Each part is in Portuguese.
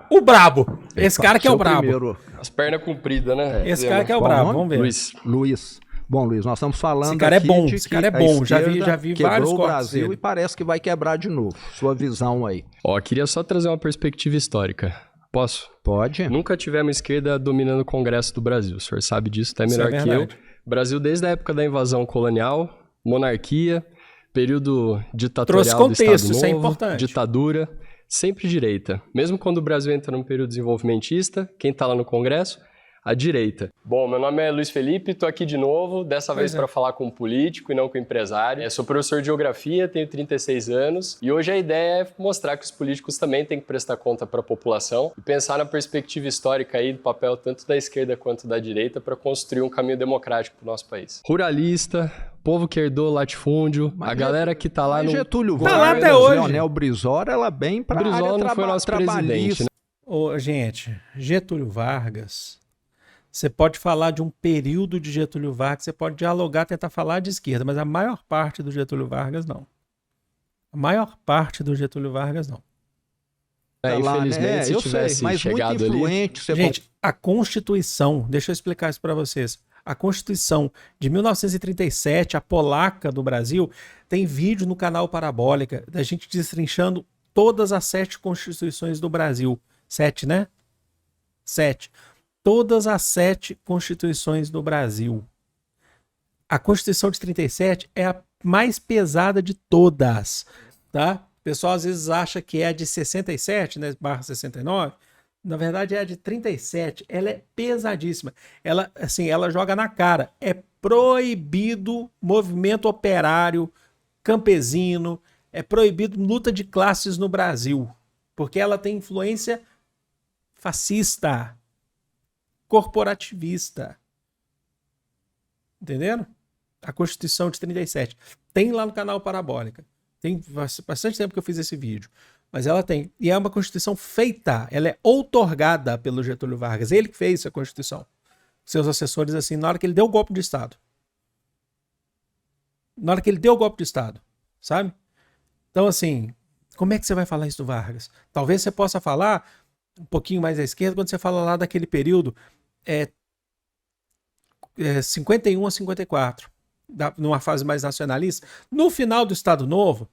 O brabo. Esse cara que é o brabo. Primeiro... As pernas compridas, né? Esse cara que é o brabo, vamos ver. Luiz. Bom, Luiz, nós estamos falando esse cara é bom, de esse cara é bom. Já vi vários cortes o Brasil dele. E parece que vai quebrar de novo. Sua visão aí. Queria só trazer uma perspectiva histórica. Posso? Pode. Nunca tivemos esquerda dominando o Congresso do Brasil. O senhor sabe disso até melhor que eu. Brasil, desde a época da invasão colonial, monarquia, período ditatorial do Estado Novo, isso é importante. ditadura, sempre direita. Mesmo quando o Brasil entra num período desenvolvimentista, quem está lá no Congresso? A direita. Bom, meu nome é Luiz Felipe, estou aqui de novo, dessa vez para falar com um político e não com um empresário. Eu sou professor de geografia, tenho 36 anos e hoje a ideia é mostrar que os políticos também têm que prestar conta para a população e pensar na perspectiva histórica aí do papel tanto da esquerda quanto da direita para construir um caminho democrático para o nosso país. Ruralista, povo que herdou latifúndio, a galera que está lá no... Getúlio Vargas, lá até hoje. Leonel Brizola, ela bem para a área não foi nosso presidente, né? Gente, Getúlio Vargas... Você pode falar de um período de Getúlio Vargas, você pode dialogar, tentar falar de esquerda, mas a maior parte do Getúlio Vargas, não. A maior parte do Getúlio Vargas, não. Infelizmente, se tivesse chegado ali... Gente, a Constituição, deixa eu explicar isso para vocês. A Constituição de 1937, a polaca do Brasil, tem vídeo no canal Parabólica da gente destrinchando todas as 7 constituições do Brasil. 7, né? 7. Todas as 7 constituições do Brasil. A Constituição de 37 é a mais pesada de todas, tá? O pessoal às vezes acha que é a de 67, né, /69. Na verdade é a de 37. Ela é pesadíssima. Ela, assim, ela joga na cara. É proibido movimento operário, campesino, é proibido luta de classes no Brasil, porque ela tem influência fascista, corporativista. Entenderam? A Constituição de 37. Tem lá no canal Parabólica. Tem bastante tempo que eu fiz esse vídeo. Mas ela tem. E é uma Constituição feita. Ela é outorgada pelo Getúlio Vargas. Ele que fez essa Constituição. Seus assessores, assim, na hora que ele deu o golpe de Estado. Na hora que ele deu o golpe de Estado. Sabe? Então, assim, como é que você vai falar isso do Vargas? Talvez você possa falar um pouquinho mais à esquerda quando você fala lá daquele período 51 a 54, numa fase mais nacionalista. No final do Estado Novo,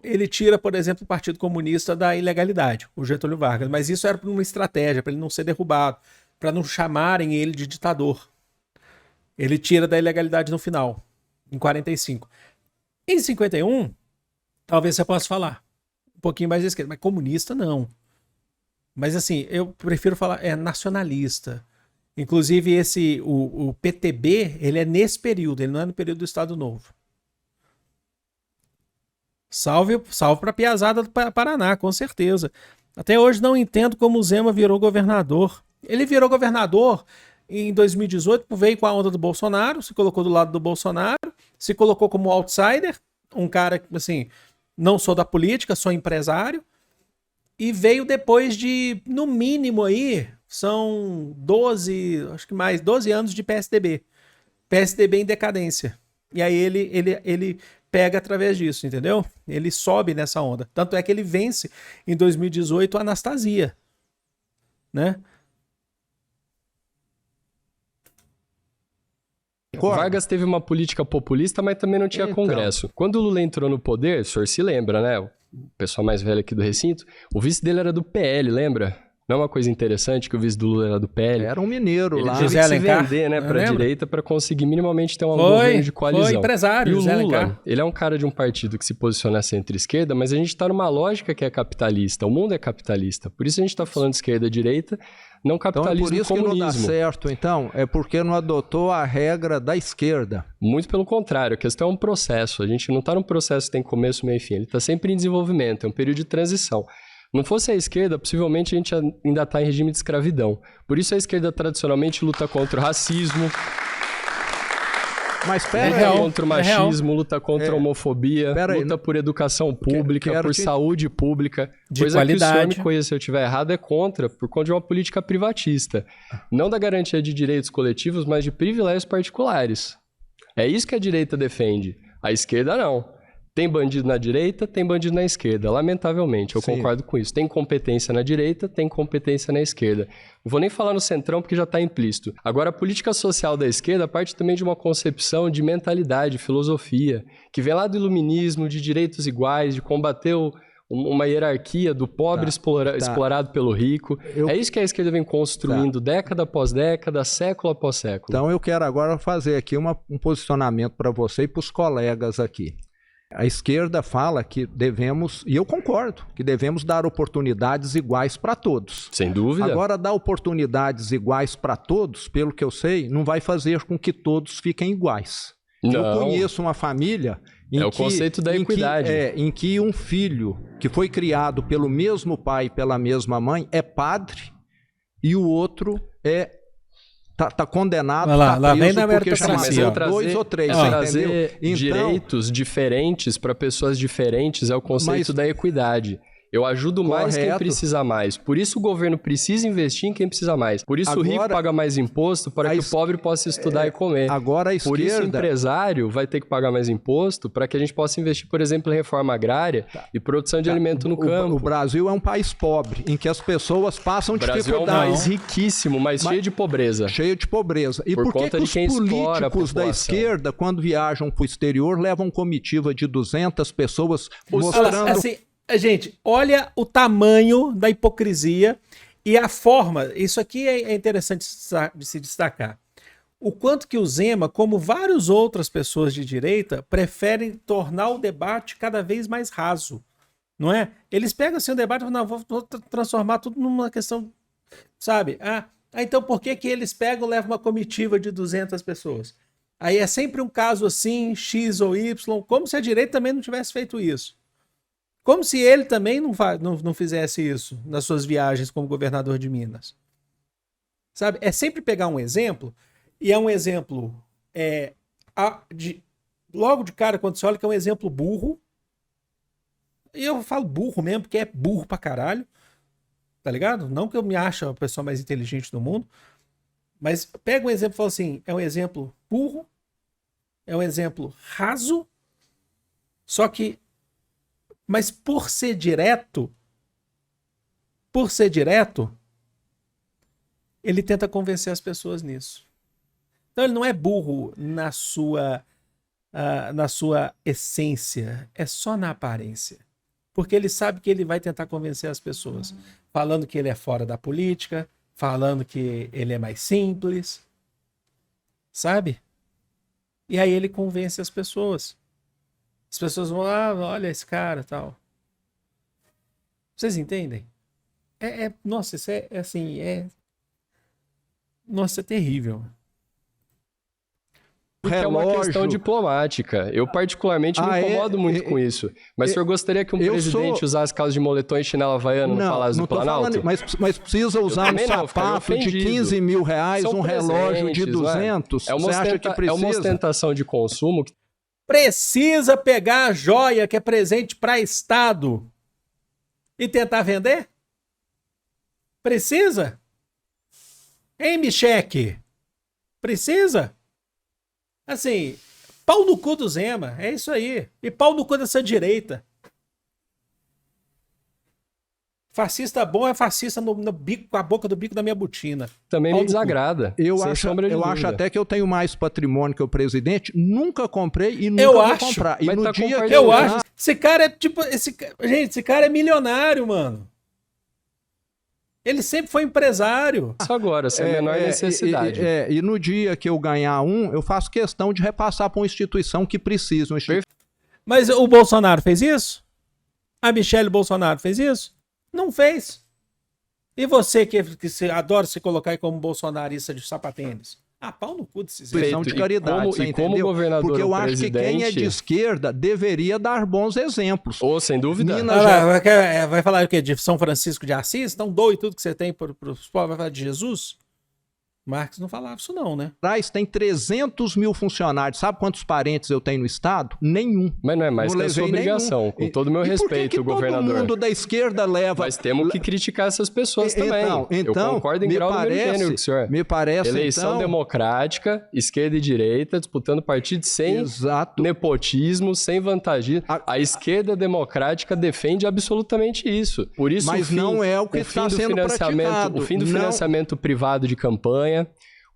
ele tira, por exemplo, o Partido Comunista da ilegalidade, o Getúlio Vargas, mas isso era por uma estratégia, para ele não ser derrubado, para não chamarem ele de ditador. Ele tira da ilegalidade no final, em 45. Em 51, talvez você possa falar um pouquinho mais à esquerda, mas comunista não. Mas assim, eu prefiro falar, nacionalista. Inclusive o PTB, ele é nesse período, ele não é no período do Estado Novo. Salve para a piazada do Paraná, com certeza. Até hoje não entendo como o Zema virou governador. Ele virou governador em 2018, veio com a onda do Bolsonaro, se colocou do lado do Bolsonaro, se colocou como outsider, um cara, assim, não sou da política, sou empresário, e veio depois de, no mínimo aí, são 12, acho que mais, 12 anos de PSDB. PSDB em decadência. E aí ele pega através disso, entendeu? Ele sobe nessa onda. Tanto é que ele vence em 2018 a Anastasia, né? Vargas teve uma política populista, mas também não tinha Congresso. Quando o Lula entrou no poder, o senhor se lembra, né? O pessoal mais velho aqui do recinto, o vice dele era do PL, lembra? Não é uma coisa interessante que o vice do Lula era do PL? Era um mineiro lá. Ele teve que se vender, né, pra direita para conseguir minimamente ter um governo de coalizão. Foi empresário, e o Lula, ele é um cara de um partido que se posiciona centro-esquerda, mas a gente tá numa lógica que é capitalista. O mundo é capitalista. Por isso a gente tá falando de esquerda-direita, não capitalismo e comunismo. Então é por isso que não dá certo, então? É porque não adotou a regra da esquerda. Muito pelo contrário, a questão é um processo. A gente não tá num processo que tem começo, meio e fim. Ele tá sempre em desenvolvimento, é um período de transição. Não fosse a esquerda, possivelmente a gente ainda está em regime de escravidão. Por isso a esquerda tradicionalmente luta contra o racismo, mas contra o machismo, luta contra a homofobia, luta por educação pública, por saúde pública. De coisa qualidade. Que o senhor me conhece, se eu estiver errado, é contra, por conta de uma política privatista. Não da garantia de direitos coletivos, mas de privilégios particulares. É isso que a direita defende. A esquerda não. Tem bandido na direita, tem bandido na esquerda. Lamentavelmente, eu concordo com isso. Tem competência na direita, tem competência na esquerda. Não vou nem falar no centrão porque já está implícito. Agora, a política social da esquerda parte também de uma concepção de mentalidade, filosofia, que vem lá do iluminismo, de direitos iguais, de combater uma hierarquia do pobre explorado pelo rico. É isso que a esquerda vem construindo década após década, século após século. Então eu quero agora fazer aqui um posicionamento para você e para os colegas aqui. A esquerda fala que devemos, e eu concordo, que devemos dar oportunidades iguais para todos. Sem dúvida. Agora, dar oportunidades iguais para todos, pelo que eu sei, não vai fazer com que todos fiquem iguais. Não. Eu conheço uma família o conceito da equidade. Em que um filho que foi criado pelo mesmo pai e pela mesma mãe é padre e o outro tá condenado, lá vem da porque já meritocracia. matou 2 ou 3, trazer entendeu? direitos diferentes para pessoas diferentes é o conceito da equidade. Eu ajudo mais quem precisa mais. Por isso o governo precisa investir em quem precisa mais. Por isso o rico paga mais imposto para que o pobre possa estudar e comer. Agora a esquerda... Por isso o empresário vai ter que pagar mais imposto para que a gente possa investir, por exemplo, em reforma agrária e produção de alimento no campo. O Brasil é um país pobre, em que as pessoas passam dificuldades. O Brasil é um país riquíssimo, mas cheio de pobreza. Cheio de pobreza. E por que os políticos da esquerda, quando viajam para o exterior, levam comitiva de 200 pessoas mostrando... Assim, gente, olha o tamanho da hipocrisia e a forma. Isso aqui é interessante de se destacar. O quanto que o Zema, como várias outras pessoas de direita, preferem tornar o debate cada vez mais raso. Não é? Eles pegam assim o debate e falam, não, vou transformar tudo numa questão, sabe? Então por que eles pegam e levam uma comitiva de 200 pessoas? Aí é sempre um caso assim, X ou Y, como se a direita também não tivesse feito isso. Como se ele também não fizesse isso nas suas viagens como governador de Minas. Sabe? É sempre pegar um exemplo, e é um exemplo logo de cara, quando você olha que é um exemplo burro, e eu falo burro mesmo, porque é burro pra caralho, tá ligado? Não que eu me ache a pessoa mais inteligente do mundo, mas pega um exemplo e fala assim, é um exemplo burro, é um exemplo raso, mas por ser direto, ele tenta convencer as pessoas nisso. Então ele não é burro na sua essência, é só na aparência. Porque ele sabe que ele vai tentar convencer as pessoas, falando que ele é fora da política, falando que ele é mais simples, sabe? E aí ele convence as pessoas. As pessoas vão lá, olha esse cara e tal. Vocês entendem? Nossa, isso é assim, nossa, é terrível. Porque é uma questão diplomática. Eu particularmente me incomodo muito com isso. Mas o senhor gostaria que um presidente usasse calça de moletom e chinela havaiana no Palácio do Planalto? Mas precisa usar um sapato de 15 mil reais, um relógio de 200? Você acha que precisa? É uma ostentação de consumo que precisa pegar a joia que é presente para Estado e tentar vender? Precisa? Hein, Micheque? Precisa? Assim, pau no cu do Zema, é isso aí. E pau no cu dessa direita. Fascista bom é fascista no bico, com a boca do bico da minha botina. Também me desagrada. Eu acho até que eu tenho mais patrimônio que o presidente. Nunca comprei e nunca vou comprar. E mas no tá dia que eu acho. Esse cara é tipo. Gente, esse cara é milionário, mano. Ele sempre foi empresário. Isso agora, sem a menor necessidade. E no dia que eu ganhar eu faço questão de repassar para uma instituição que precisa. Mas o Bolsonaro fez isso? A Michelle Bolsonaro fez isso? Não fez. E você que adora se colocar aí como bolsonarista de sapatênis? Pau no cu desses instituição de caridade, e como governador, porque eu acho que quem é de esquerda deveria dar bons exemplos. Sem dúvida. Vai falar o quê? De São Francisco de Assis? Então doe tudo que você tem para os pobres, vai falar de Jesus? Marx não falava isso não, né? Tem 300 mil funcionários. Sabe quantos parentes eu tenho no Estado? Nenhum. Mas não é mais que a sua obrigação, nenhum. Com todo o meu respeito, governador. Todo mundo da esquerda leva... Mas temos que criticar essas pessoas também. Eu concordo em grau número gênero com o senhor. Me parece, eleição democrática, esquerda e direita, disputando partido sem nepotismo, sem vantagismo. A esquerda democrática defende absolutamente isso. Por isso, mas não é o que está sendo praticado. O fim do financiamento privado de campanha,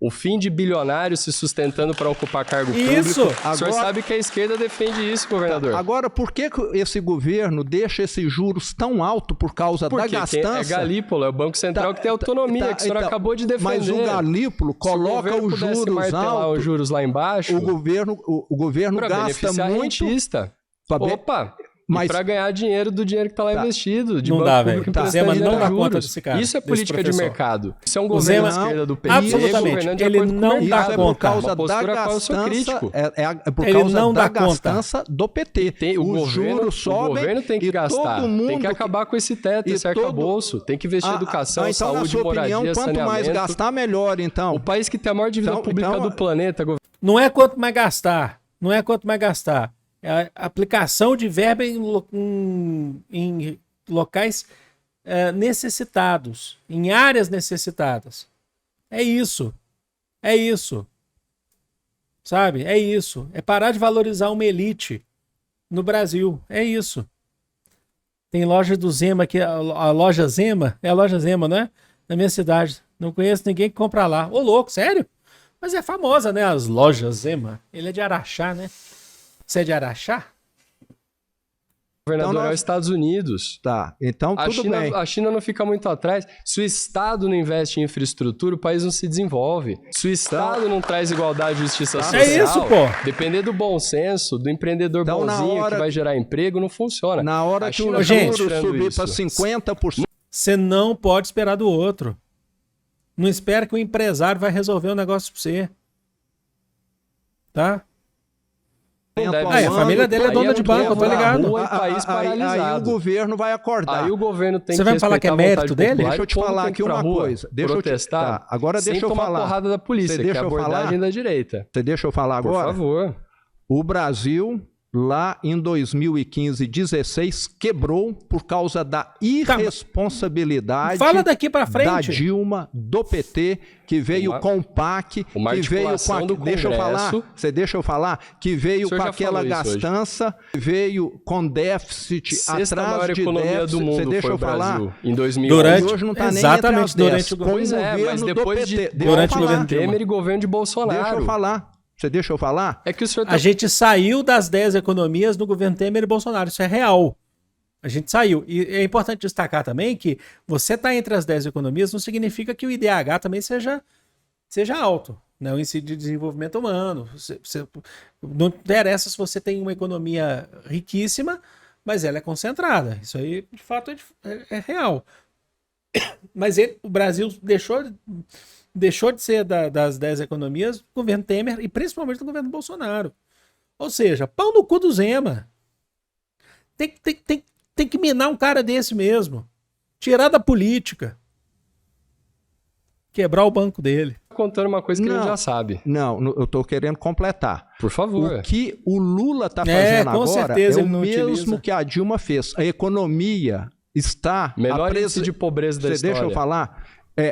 o fim de bilionários se sustentando para ocupar cargo público. O senhor sabe que a esquerda defende isso, governador. Agora, por que esse governo deixa esses juros tão altos por causa da gastança? É Galípolo, é o Banco Central que tem autonomia, que o senhor acabou de defender. Mas o Galípolo coloca os juros altos. Os juros lá embaixo. O governo gasta muito. Rentista. Opa! Mas para ganhar dinheiro do dinheiro que está lá investido. De não dá, velho. Zema não dá conta desse cara. Isso é política de mercado. Isso é um governo de esquerda do PT. Absolutamente. Ele não dá conta. Por causa da gastança. É por causa da gastança do PT. Os juros sobem. O governo tem que gastar. Tem que acabar com esse teto, esse arcabouço. Tem que investir em educação, saúde, moradia, saneamento. Quanto mais gastar, melhor, então. O país que tem a maior dívida pública do planeta. Não é quanto mais gastar. Não é quanto mais gastar. É a aplicação de verba em locais necessitados, em áreas necessitadas. É isso. É isso. Sabe? É isso. É parar de valorizar uma elite no Brasil. É isso. Tem loja do Zema aqui, a loja Zema. É a loja Zema, não é? Na minha cidade. Não conheço ninguém que compra lá. Ô, louco, sério? Mas é famosa, né? As lojas Zema. Ele é de Araxá, né? Você é de Araxá? Governador, é os Estados Unidos. Tá, então tudo bem. A China não fica muito atrás. Se o Estado não investe em infraestrutura, o país não se desenvolve. Se o Estado não traz igualdade e justiça social, é isso, pô. Depender do bom senso, do empreendedor bonzinho que vai gerar emprego, não funciona. Na hora que o juro subir para 50%... Você não pode esperar do outro. Não espera que o empresário vai resolver o negócio para você. Tá? A família dele é dona de banco, eu tô ligado. Aí o governo vai acordar. Aí o governo tem que vai falar que é mérito dele? Deixa eu te falar aqui uma coisa. Protestar. Agora deixa eu falar. Porrada da polícia, que é a abordagem da direita. Você deixa eu falar agora? Por favor. O Brasil, lá em 2015, 16, quebrou por causa da irresponsabilidade daqui pra frente. Da Dilma, do PT, que veio com o PAC, que veio com a... Deixa eu falar, você deixa eu falar, que veio com aquela gastança, veio com déficit atrás de déficit. Do mundo, você deixa eu falar. Em 2011. Hoje não tá nem entre as 10. Pois é, mas depois durante o governo Temer e governo de Bolsonaro. Deixa eu falar. Você deixa eu falar? É que o senhor A gente saiu das 10 economias do governo Temer e Bolsonaro. Isso é real. A gente saiu. E é importante destacar também que você tá entre as 10 economias não significa que o IDH também seja alto. Né? O índice de desenvolvimento humano. Não interessa se você tem uma economia riquíssima, mas ela é concentrada. Isso aí, de fato, é real. Mas o Brasil deixou de ser das 10 economias do governo Temer e principalmente do governo Bolsonaro. Ou seja, pau no cu do Zema. Tem que minar um cara desse mesmo. Tirar da política. Quebrar o banco dele. Contando uma coisa que ele já sabe. Não, eu tô querendo completar. Por favor. O que o Lula tá fazendo agora é o mesmo que a Dilma fez. A economia está... Menor índice de pobreza da história. Deixa eu falar...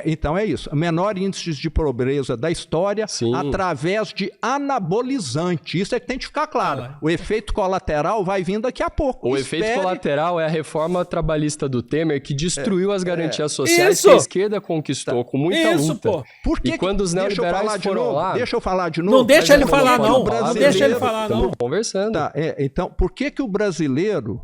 Então é isso, menor índice de pobreza da história. Sim. Através de anabolizante. Isso é que tem que ficar claro. O efeito colateral vai vir daqui a pouco. O efeito colateral é a reforma trabalhista do Temer que destruiu as garantias sociais que a esquerda conquistou com muita luta. Por que quando os neoliberais foram lá... Deixa eu falar de novo. Não deixa ele falar não. Não deixa ele falar não. Estamos conversando. Então, por que o brasileiro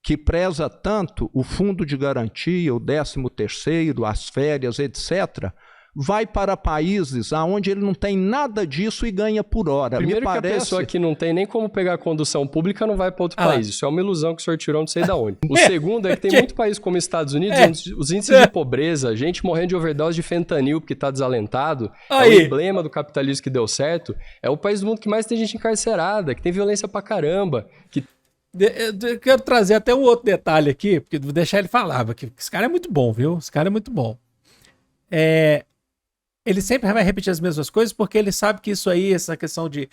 que preza tanto o fundo de garantia, o 13º, as férias, etc., vai para países onde ele não tem nada disso e ganha por hora. Primeiro que a pessoa que não tem nem como pegar a condução pública não vai para outro país. Isso é uma ilusão que o senhor tirou não sei de onde. O segundo é que tem muito país como os Estados Unidos, onde os índices de pobreza, gente morrendo de overdose de fentanil porque está desalentado, é o emblema do capitalismo que deu certo, é o país do mundo que mais tem gente encarcerada, que tem violência pra caramba, que... Eu quero trazer até um outro detalhe aqui, porque vou deixar ele falar, porque esse cara é muito bom, viu? Esse cara é muito bom. ele sempre vai repetir as mesmas coisas porque ele sabe que isso aí, essa questão de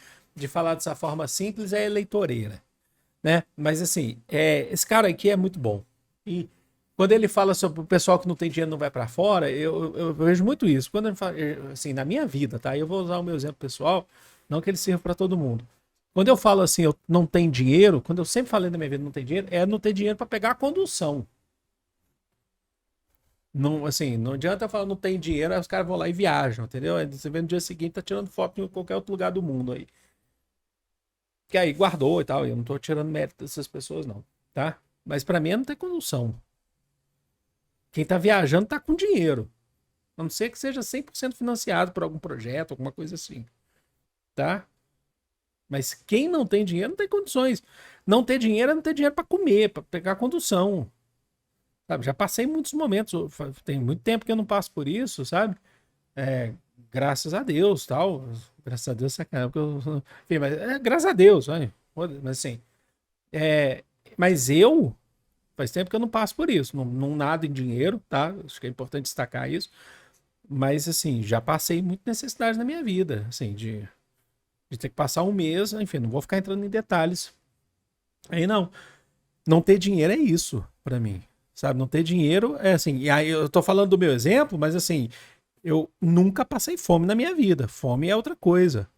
falar dessa forma simples é eleitoreira, né? Mas assim, esse cara aqui é muito bom. E quando ele fala sobre o pessoal que não tem dinheiro não vai para fora, eu vejo muito isso. Quando ele fala, assim, na minha vida, tá? Eu vou usar o meu exemplo pessoal, não que ele sirva para todo mundo. Quando eu falo assim, eu não tenho dinheiro, quando eu sempre falei na minha vida não tem dinheiro, é não ter dinheiro para pegar a condução. Não, assim, não adianta eu falar não tem dinheiro, aí os caras vão lá e viajam, entendeu? Aí você vê no dia seguinte, tá tirando foto em qualquer outro lugar do mundo aí. Que aí guardou e tal, eu não tô tirando mérito dessas pessoas não, tá? Mas para mim é não ter condução. Quem tá viajando tá com dinheiro. A não ser que seja 100% financiado por algum projeto, alguma coisa assim, tá? Mas quem não tem dinheiro não tem condições. Não ter dinheiro é não ter dinheiro para comer, para pegar condução. Sabe, já passei muitos momentos, tem muito tempo que eu não passo por isso, sabe? Graças a Deus, tal. Graças a Deus, sacanagem. Enfim, mas, graças a Deus, vai. Mas assim, mas faz tempo que eu não passo por isso. Não nado em dinheiro, tá? Acho que é importante destacar isso. Mas assim, já passei muita necessidade na minha vida, assim, de ter que passar um mês, enfim, não vou ficar entrando em detalhes. Aí não ter dinheiro é isso pra mim. Sabe, não ter dinheiro é assim, e aí eu tô falando do meu exemplo, mas assim, eu nunca passei fome na minha vida. Fome é outra coisa.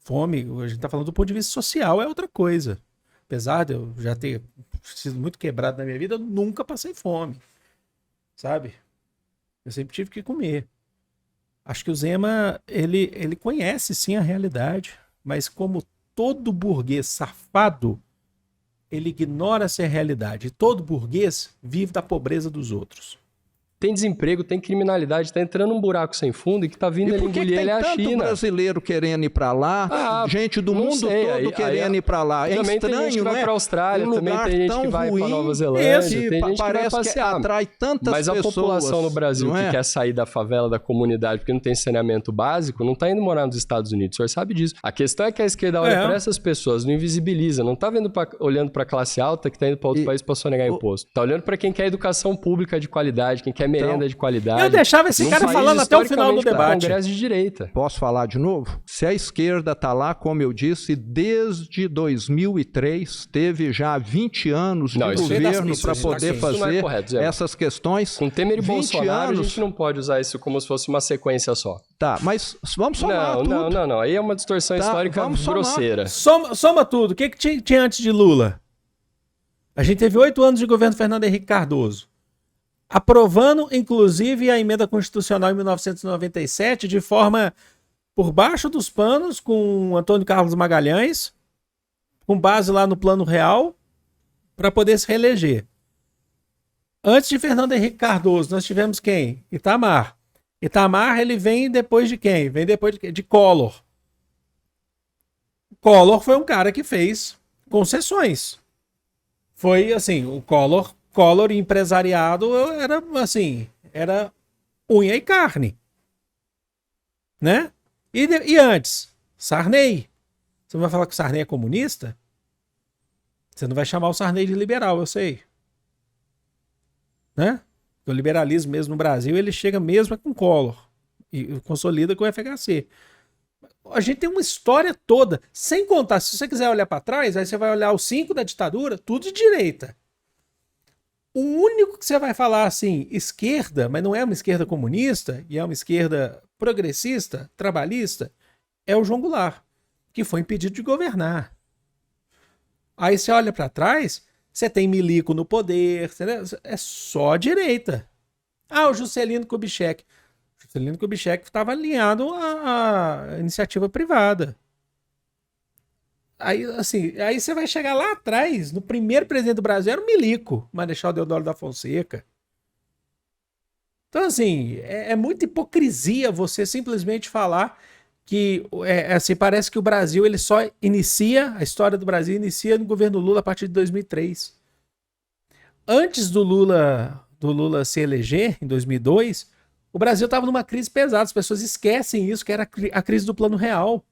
Fome, a gente tá falando do ponto de vista social, é outra coisa. Apesar de eu já ter sido muito quebrado na minha vida, eu nunca passei fome. Sabe? Eu sempre tive que comer. Acho que o Zema, ele conhece sim a realidade, mas como todo burguês safado, ele ignora essa realidade. Todo burguês vive da pobreza dos outros. Tem desemprego, tem criminalidade, tá entrando num buraco sem fundo e que tá vindo ele engolir ele é a China. Tem tanto brasileiro querendo ir para lá, gente do mundo todo querendo ir para lá. É também estranho, tem gente que vai para a Austrália, também tem gente que vai para Nova Zelândia, tem gente que vai passear. Atrai tantas mas a pessoas, população no Brasil que quer sair da favela, da comunidade, porque não tem saneamento básico, não tá indo morar nos Estados Unidos. O senhor sabe disso. A questão é que a esquerda olha para essas pessoas, não invisibiliza, não tá olhando para a classe alta que tá indo para outro país para sonegar imposto. Tá olhando para quem quer educação pública de qualidade, quem quer merenda de qualidade. Eu deixava esse cara falando até o final do debate. Congresso de direita. Posso falar de novo? Se a esquerda tá lá, como eu disse, desde 2003, teve já 20 anos de governo para poder fazer essas questões. Com Temer e Bolsonaro, a gente não pode usar isso como se fosse uma sequência só. Tá, mas vamos somar tudo. Não. Aí é uma distorção histórica grosseira. Soma tudo. O que tinha antes de Lula? A gente teve 8 anos de governo Fernando Henrique Cardoso. Aprovando, inclusive, a emenda constitucional em 1997 de forma por baixo dos panos com Antônio Carlos Magalhães, com base lá no Plano Real, para poder se reeleger. Antes de Fernando Henrique Cardoso, nós tivemos quem? Itamar. Itamar, ele vem depois de quem? Vem depois de Collor. Collor foi um cara que fez concessões. Foi assim, o Collor e empresariado era unha e carne, né? E antes, Sarney. Você não vai falar que o Sarney é comunista? Você não vai chamar o Sarney de liberal, eu sei. Né? O liberalismo mesmo no Brasil, ele chega mesmo com Collor e consolida com o FHC. A gente tem uma história toda, sem contar, se você quiser olhar para trás, aí você vai olhar os 5 da ditadura, tudo de direita. O único que você vai falar assim, esquerda, mas não é uma esquerda comunista, e é uma esquerda progressista, trabalhista, é o João Goulart, que foi impedido de governar. Aí você olha para trás, você tem Milico no poder, é só a direita. O Juscelino Kubitschek. Juscelino Kubitschek estava alinhado à iniciativa privada. Aí você vai chegar lá atrás, no primeiro presidente do Brasil era o Milico, Marechal Deodoro da Fonseca. Então, assim, é muita hipocrisia você simplesmente falar que, assim, parece que o Brasil, ele só inicia, a história do Brasil inicia no governo Lula a partir de 2003. Antes do Lula se eleger, em 2002, o Brasil estava numa crise pesada, as pessoas esquecem isso, que era a crise do Plano Real.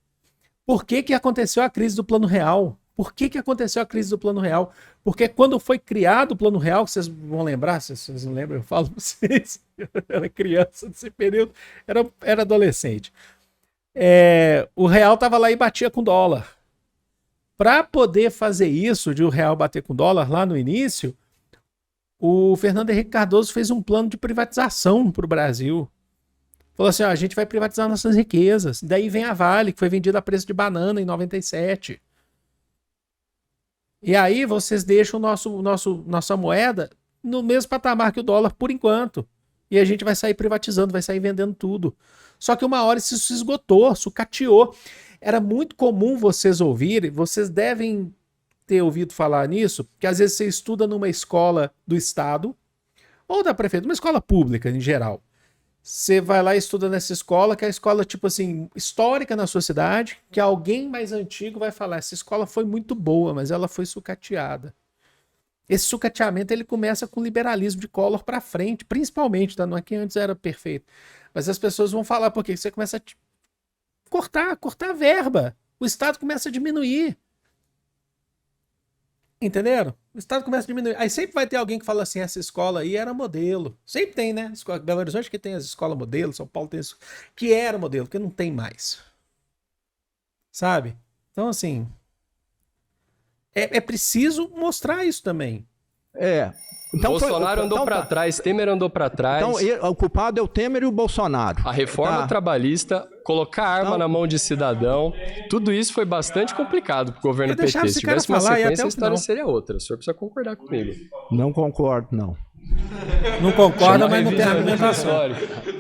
Por que aconteceu a crise do Plano Real? Por que aconteceu a crise do Plano Real? Porque quando foi criado o Plano Real, vocês vão lembrar, se vocês não lembram, eu falo para vocês, eu era criança nesse período, era adolescente. O real estava lá e batia com dólar. Para poder fazer isso, de o real bater com dólar lá no início, o Fernando Henrique Cardoso fez um plano de privatização para o Brasil. Falou assim, ó, a gente vai privatizar nossas riquezas. Daí vem a Vale, que foi vendida a preço de banana em 97. E aí vocês deixam nossa moeda no mesmo patamar que o dólar por enquanto. E a gente vai sair privatizando, vai sair vendendo tudo. Só que uma hora isso se esgotou, sucateou. Era muito comum vocês ouvirem, vocês devem ter ouvido falar nisso, que às vezes você estuda numa escola do estado ou da prefeitura, uma escola pública em geral. Você vai lá e estuda nessa escola, que é a escola, tipo assim, histórica na sua cidade, que alguém mais antigo vai falar, essa escola foi muito boa, mas ela foi sucateada. Esse sucateamento, ele começa com o liberalismo de Collor para frente, principalmente, tá? Não é que antes era perfeito. Mas as pessoas vão falar, porque você começa a cortar a verba. O Estado começa a diminuir. Entenderam? O Estado começa a diminuir. Aí sempre vai ter alguém que fala assim, essa escola aí era modelo. Sempre tem, né? Belo Horizonte que tem as escolas modelo, São Paulo tem que era modelo, porque não tem mais. Sabe? Então, assim, é preciso mostrar isso também. Então, Bolsonaro andou para trás, Temer andou para trás. Então, o culpado é o Temer e o Bolsonaro. A reforma trabalhista, colocar arma na mão de cidadão, tudo isso foi bastante complicado para o governo PT. Se tivesse uma sequência, a história seria outra. O senhor precisa concordar comigo. Não concordo, não. Não concorda, mas não tem argumentação.